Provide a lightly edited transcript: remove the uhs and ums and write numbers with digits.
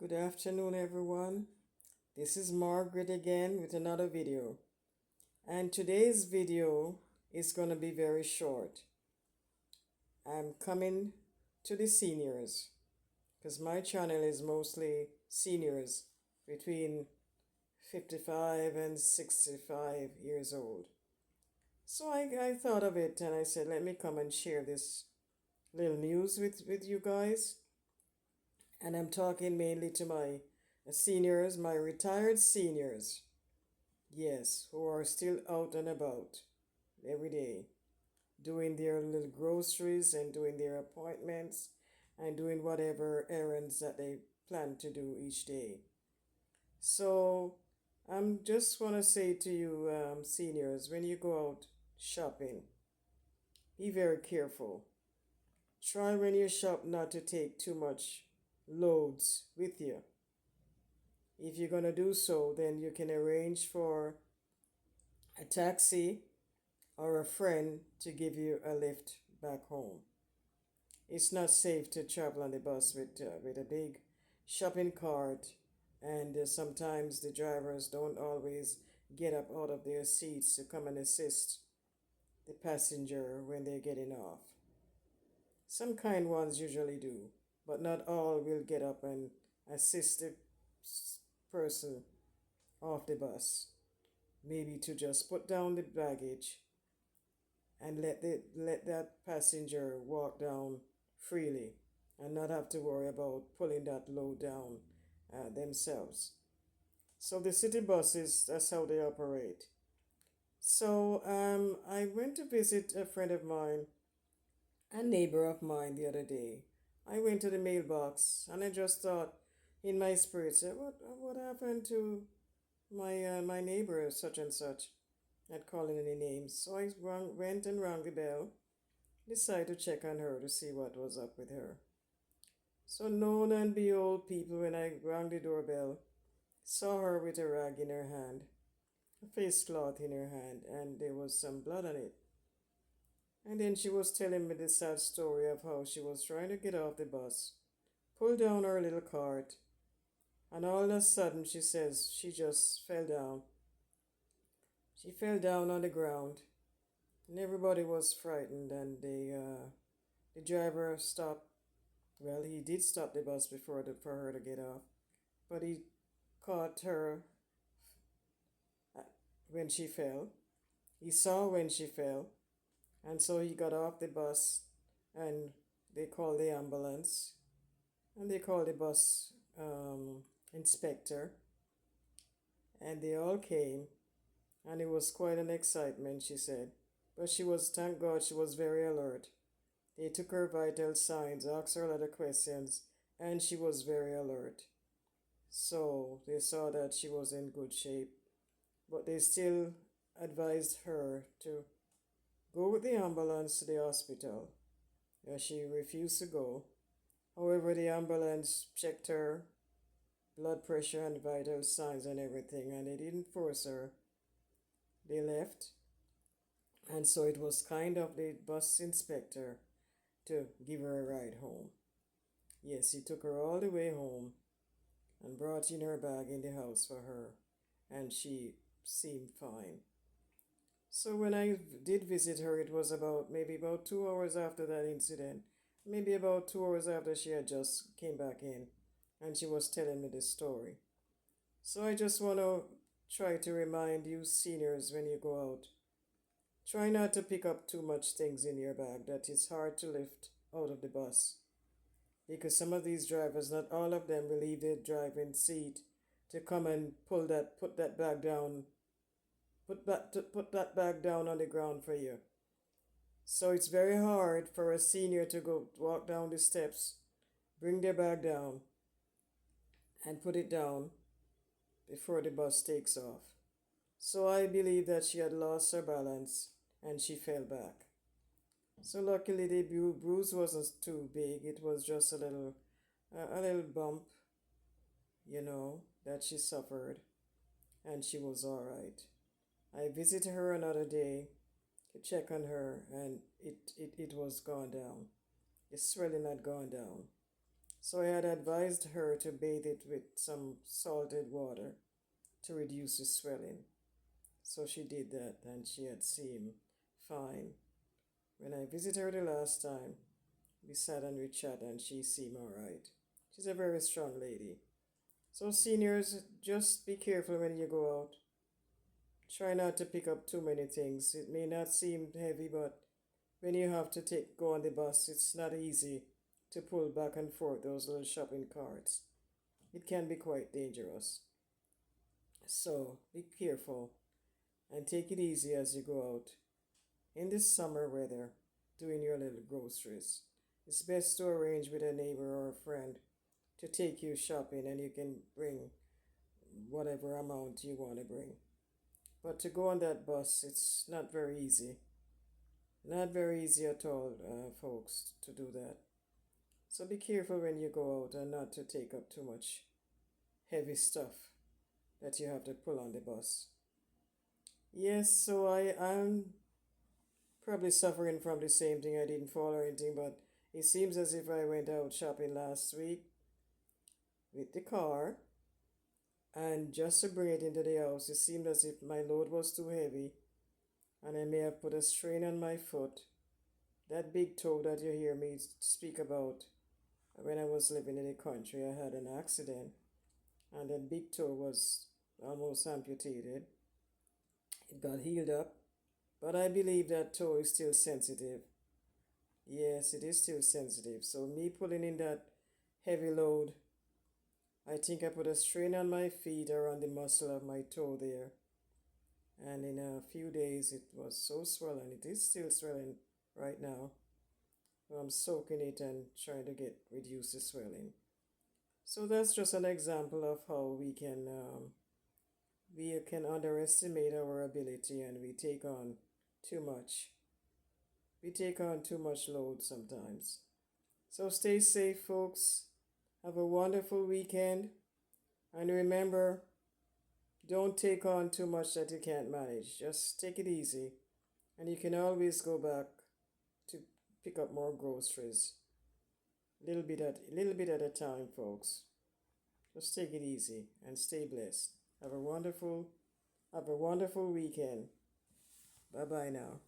Good afternoon, everyone. This is Margaret again with another video. And today's video is going to be very short. I'm coming to the seniors because my channel is mostly seniors between 55 and 65 years old. So I thought of it and I said, let me come and share this little news with you guys. And I'm talking mainly to my seniors, my retired seniors, yes, who are still out and about every day, doing their little groceries and doing their appointments and doing whatever errands that they plan to do each day. So I'm just want to say to you, seniors, when you go out shopping, be very careful. Try when you shop not to take too much loads with you. If you're going to do so, then you can arrange for a taxi or a friend to give you a lift back home. It's not safe to travel on the bus with a big shopping cart, and sometimes the drivers don't always get up out of their seats to come and assist the passenger when they're getting off. Some kind ones usually do, but not all will get up and assist the person off the bus. Maybe to just put down the baggage and let that passenger walk down freely and not have to worry about pulling that load down themselves. So the city buses, that's how they operate. So I went to visit a friend of mine, a neighbor of mine, the other day. I went to the mailbox and I just thought in my spirit, said, what happened to my neighbor such and such? Not calling any names. So I went and rang the bell, decided to check on her to see what was up with her. So lo and behold, people, when I rang the doorbell, saw her with a rag in her hand, a face cloth in her hand, and there was some blood on it. And then she was telling me the sad story of how she was trying to get off the bus, pulled down her little cart, and all of a sudden she says she just fell down. She fell down on the ground, and everybody was frightened, and the driver stopped. Well, he did stop the bus for her to get off, but he caught her when she fell. He saw when she fell, and so he got off the bus, and they called the ambulance, and they called the bus inspector, and they all came, and it was quite an excitement, she said. But thank God, she was very alert. They took her vital signs, asked her a lot of questions, and she was very alert. So they saw that she was in good shape, but they still advised her to go with the ambulance to the hospital. She refused to go. However, the ambulance checked her blood pressure and vital signs and everything, and they didn't force her. They left, and so it was kind of the bus inspector to give her a ride home. Yes, he took her all the way home and brought in her bag in the house for her, and she seemed fine. So when I did visit her, it was maybe about 2 hours after that incident, maybe about 2 hours after she had just came back in, and she was telling me this story. So I just want to try to remind you seniors, when you go out, try not to pick up too much things in your bag that is hard to lift out of the bus. Because some of these drivers, not all of them, will leave their driving seat to come and put that bag down, put that bag down on the ground for you. So it's very hard for a senior to go walk down the steps, bring their bag down, and put it down before the bus takes off. So I believe that she had lost her balance and she fell back. So luckily the bruise wasn't too big. It was just a little bump, that she suffered, and she was all right. I visited her another day to check on her, and it was gone down. The swelling had gone down. So I had advised her to bathe it with some salted water to reduce the swelling. So she did that and she had seemed fine. When I visited her the last time, we sat and we chat and she seemed alright. She's a very strong lady. So seniors, just be careful when you go out. Try not to pick up too many things. It may not seem heavy, but when you have to go on the bus, it's not easy to pull back and forth those little shopping carts. It can be quite dangerous. So be careful and take it easy as you go out in this summer weather doing your little groceries. It's best to arrange with a neighbor or a friend to take you shopping and you can bring whatever amount you want to bring. But to go on that bus, it's not very easy. Not very easy at all, folks, to do that. So be careful when you go out and not to take up too much heavy stuff that you have to pull on the bus. Yes, so I'm probably suffering from the same thing. I didn't fall or anything, but it seems as if I went out shopping last week with the car, and just to bring it into the house, it seemed as if my load was too heavy and I may have put a strain on my foot. That big toe that you hear me speak about, when I was living in the country, I had an accident and that big toe was almost amputated. It got healed up, but I believe that toe is still sensitive. Yes, it is still sensitive. So, me pulling in that heavy load, I think I put a strain on my feet or on the muscle of my toe there. And in a few days, it was so swollen. It is still swelling right now. So I'm soaking it and trying to reduce the swelling. So that's just an example of how we can underestimate our ability and we take on too much. We take on too much load sometimes. So stay safe, folks. Have a wonderful weekend. And remember, don't take on too much that you can't manage. Just take it easy. And you can always go back to pick up more groceries. Little bit at a time, folks. Just take it easy and stay blessed. Have a wonderful weekend. Bye bye now.